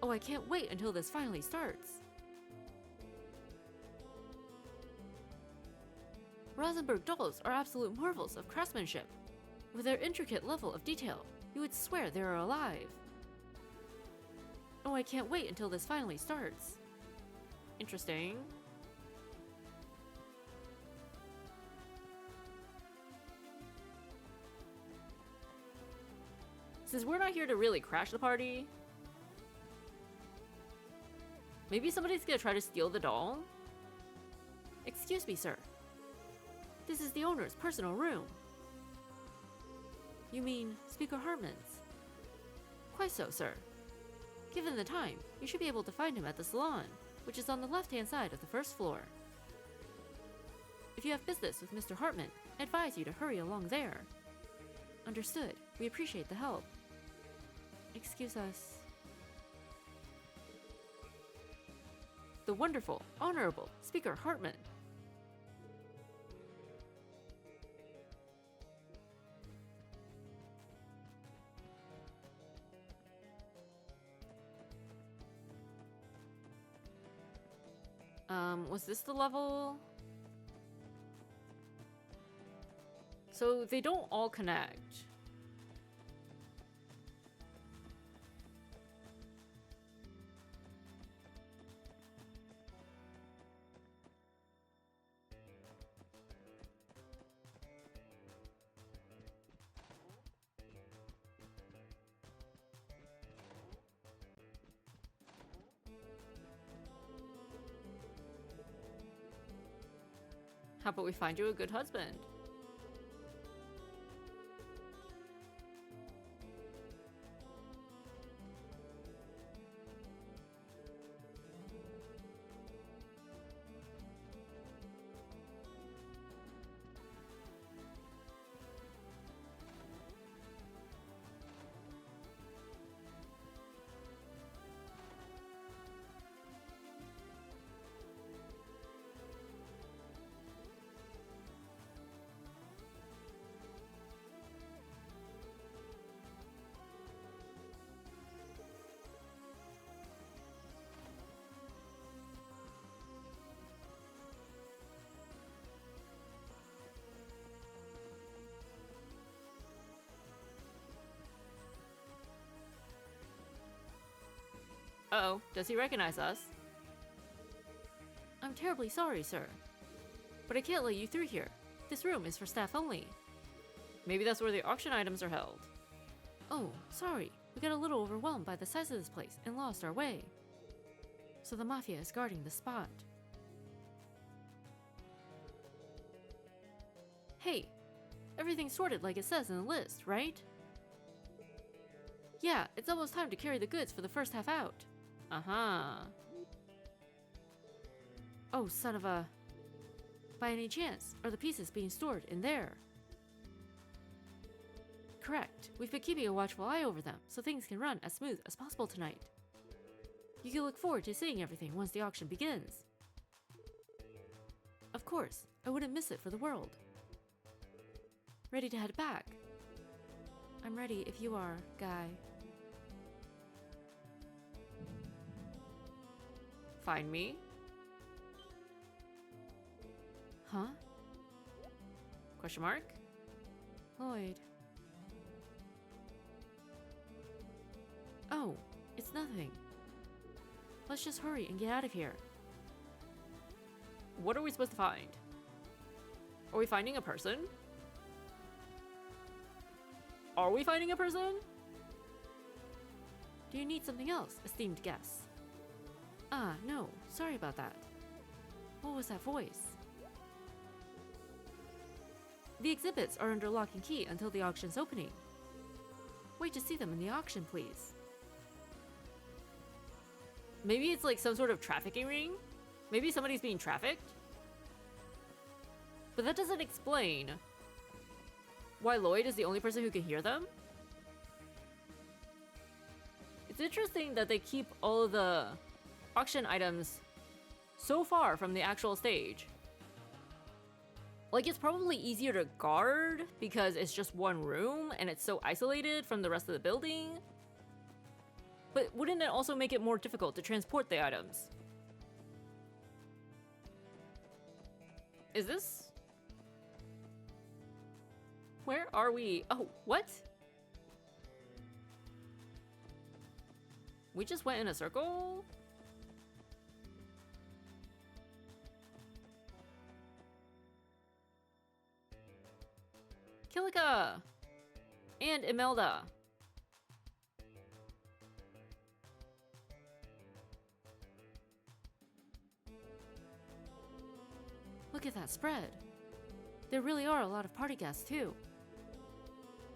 Oh, I can't wait until this finally starts. Rosenberg dolls are absolute marvels of craftsmanship. With their intricate level of detail, you would swear they are alive. Oh, I can't wait until this finally starts. Interesting. Since we're not here to really crash the party, maybe somebody's gonna try to steal the doll? Excuse me, sir. This is the owner's personal room. You mean Speaker Hartman's? Quite so, sir. Given the time, you should be able to find him at the salon, which is on the left-hand side of the first floor. If you have business with Mr. Hartman, I advise you to hurry along there. Understood. We appreciate the help. Excuse us. The wonderful, honorable Speaker Hartman. Was this the level? So they don't all connect. How about we find you a good husband? Uh-oh, does he recognize us? I'm terribly sorry, sir. But I can't let you through here. This room is for staff only. Maybe that's where the auction items are held. Oh, sorry. We got a little overwhelmed by the size of this place and lost our way. So the Mafia is guarding the spot. Hey, everything's sorted like it says in the list, right? Yeah, it's almost time to carry the goods for the first half out. Uh-huh. Oh, son of a... By any chance, are the pieces being stored in there? Correct. We've been keeping a watchful eye over them, so things can run as smooth as possible tonight. You can look forward to seeing everything once the auction begins. Of course, I wouldn't miss it for the world. Ready to head back? I'm ready if you are, Guy. Find me? Huh? Question mark? Lloyd. Oh, it's nothing. Let's just hurry and get out of here. What are we supposed to find? Are we finding a person? Are we finding a person? Do you need something else, esteemed guest? Ah, no. Sorry about that. What was that voice? The exhibits are under lock and key until the auction's opening. Wait to see them in the auction, please. Maybe it's like some sort of trafficking ring? Maybe somebody's being trafficked? But that doesn't explain why Lloyd is the only person who can hear them? It's interesting that they keep all of the auction items so far from the actual stage. Like, it's probably easier to guard because it's just one room and it's so isolated from the rest of the building. But wouldn't it also make it more difficult to transport the items? Is this Where are we? Oh, what? We just went in a circle? Kilika! And Imelda. Look at that spread. There really are a lot of party guests, too.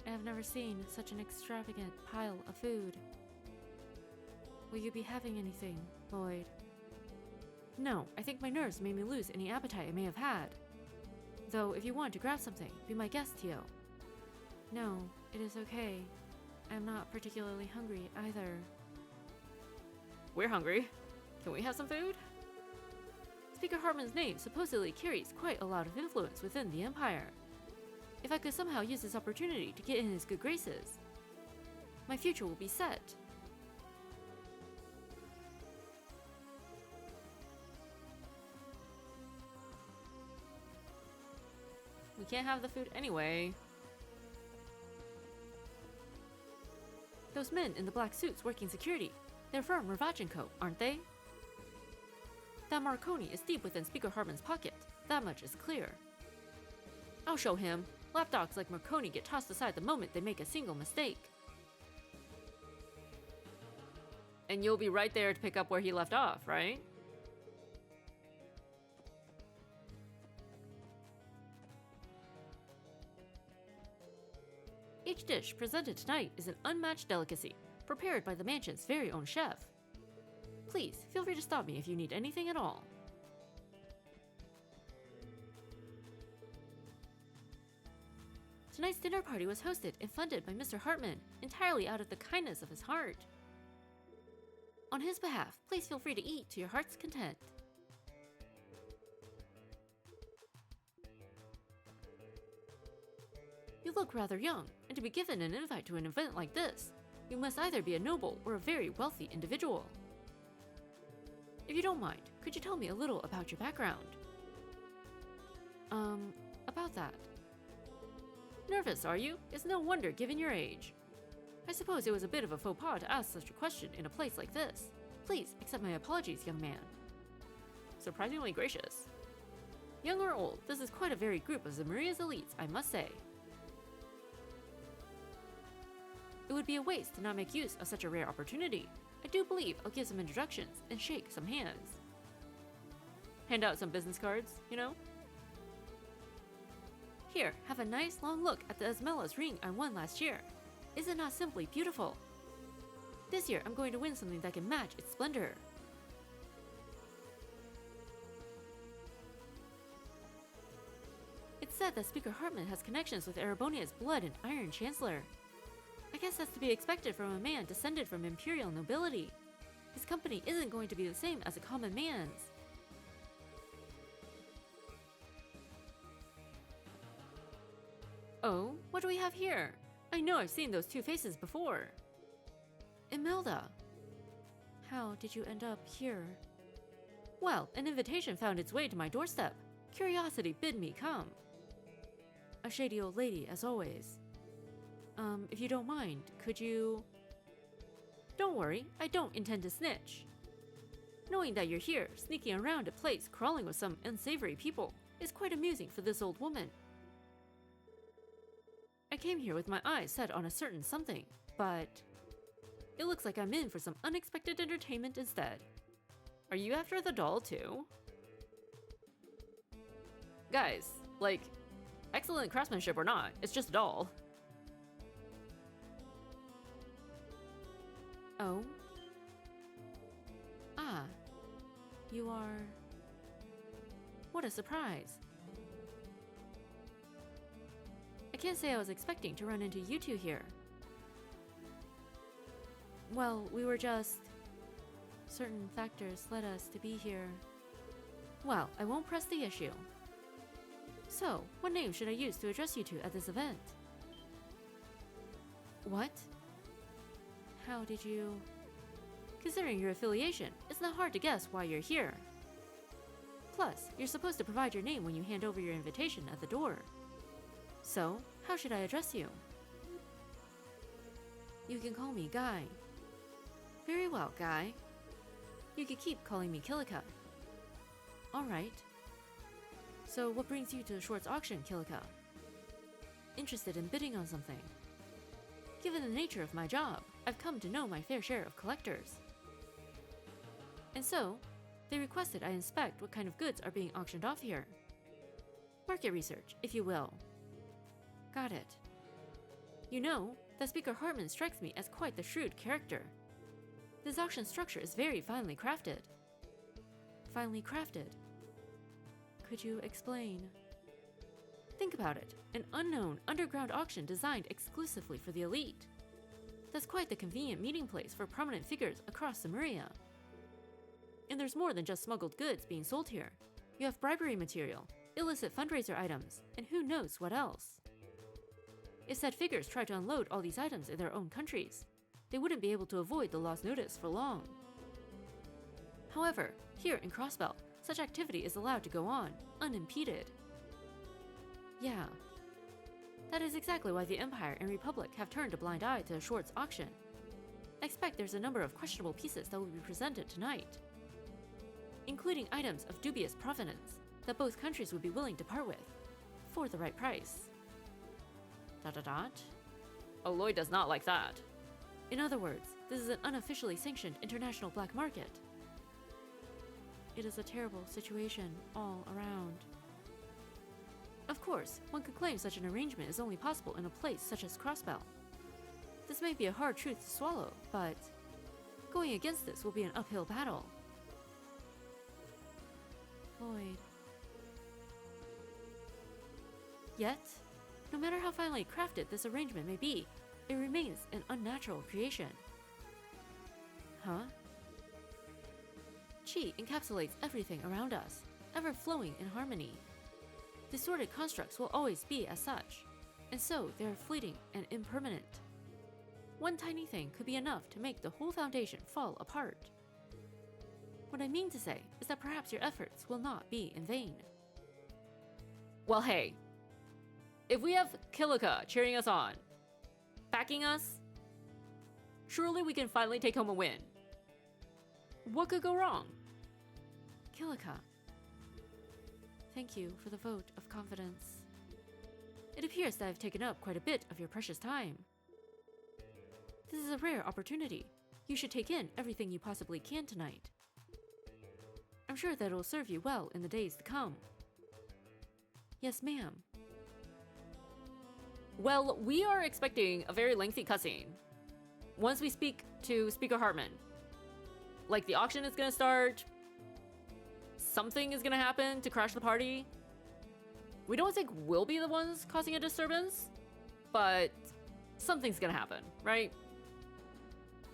I have never seen such an extravagant pile of food. Will you be having anything, Lloyd? No, I think my nerves made me lose any appetite I may have had. Though, if you want to grab something, be my guest, Tio. No, it is okay. I'm not particularly hungry either. We're hungry. Can we have some food? Speaker Hartman's name supposedly carries quite a lot of influence within the Empire. If I could somehow use this opportunity to get in his good graces, my future will be set. We can't have the food anyway. Those men in the black suits working security, they're from Ravagen Co., aren't they? That Marconi is deep within Speaker Hartman's pocket. That much is clear. I'll show him. Lapdogs like Marconi get tossed aside the moment they make a single mistake. And you'll be right there to pick up where he left off, right? Each dish presented tonight is an unmatched delicacy, prepared by the mansion's very own chef. Please, feel free to stop me if you need anything at all. Tonight's dinner party was hosted and funded by Mr. Hartman, entirely out of the kindness of his heart. On his behalf, please feel free to eat to your heart's content. You look rather young, and to be given an invite to an event like this, you must either be a noble or a very wealthy individual. If you don't mind, could you tell me a little about your background? About that. Nervous, are you? It's no wonder given your age. I suppose it was a bit of a faux pas to ask such a question in a place like this. Please accept my apologies, young man. Surprisingly gracious. Young or old, this is quite a varied group of Zemuria's elites, I must say. It would be a waste to not make use of such a rare opportunity. I do believe I'll give some introductions and shake some hands. Hand out some business cards, you know? Here, have a nice long look at the Esmela's ring I won last year. Is it not simply beautiful? This year, I'm going to win something that can match its splendor. It's said that Speaker Hartman has connections with Erebonia's Blood and Iron Chancellor. I guess that's to be expected from a man descended from imperial nobility. His company isn't going to be the same as a common man's. Oh, what do we have here? I know I've seen those two faces before. Imelda. How did you end up here? Well, an invitation found its way to my doorstep. Curiosity bid me come. A shady old lady, as always. If you don't mind, could you... Don't worry, I don't intend to snitch. Knowing that you're here, sneaking around a place crawling with some unsavory people, is quite amusing for this old woman. I came here with my eyes set on a certain something, but... It looks like I'm in for some unexpected entertainment instead. Are you after the doll too? Guys, like, excellent craftsmanship or not, it's just a doll. Oh? Ah. You are... What a surprise. I can't say I was expecting to run into you two here. Well, we were just... Certain factors led us to be here. Well, I won't press the issue. So, what name should I use to address you two at this event? What? How did you... Considering your affiliation, it's not hard to guess why you're here. Plus, you're supposed to provide your name when you hand over your invitation at the door. So, how should I address you? You can call me Guy. Very well, Guy. You can keep calling me Kilika. Alright. So, what brings you to the Schwarze auction, Kilika? Interested in bidding on something? Given the nature of my job, I've come to know my fair share of collectors. And so, they requested I inspect what kind of goods are being auctioned off here. Market research, if you will. Got it. You know, that Speaker Hartman strikes me as quite the shrewd character. This auction structure is very finely crafted. Finely crafted? Could you explain? Think about it. An unknown underground auction designed exclusively for the elite. That's quite the convenient meeting place for prominent figures across Samaria. And there's more than just smuggled goods being sold here. You have bribery material, illicit fundraiser items, and who knows what else. If said figures try to unload all these items in their own countries, they wouldn't be able to avoid the law's notice for long. However, here in Crossbelt, such activity is allowed to go on, unimpeded. Yeah. That is exactly why the Empire and Republic have turned a blind eye to the Schwarze auction. I expect there's a number of questionable pieces that will be presented tonight, including items of dubious provenance that both countries would be willing to part with, for the right price. ... Aloy does not like that. In other words, this is an unofficially sanctioned international black market. It is a terrible situation all around. Of course, one could claim such an arrangement is only possible in a place such as Crossbell. This may be a hard truth to swallow, but going against this will be an uphill battle. Lloyd. Yet, no matter how finely crafted this arrangement may be, it remains an unnatural creation. Huh? Qi encapsulates everything around us, ever flowing in harmony. Distorted constructs will always be as such, and so they are fleeting and impermanent. One tiny thing could be enough to make the whole foundation fall apart. What I mean to say is that perhaps your efforts will not be in vain. Well, hey. If we have Kilika cheering us on, backing us, surely we can finally take home a win. What could go wrong? Kilika, thank you for the vote of confidence. It appears that I've taken up quite a bit of your precious time. This is a rare opportunity. You should take in everything you possibly can tonight. I'm sure that it'll serve you well in the days to come. Yes, ma'am. Well, we are expecting a very lengthy cutscene once we speak to Speaker Hartman. Like, the auction is gonna start, something is gonna happen to crash the party. We don't think we'll be the ones causing a disturbance, but something's gonna happen, right?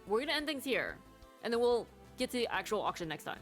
We're gonna end things here, and then we'll get to the actual auction next time.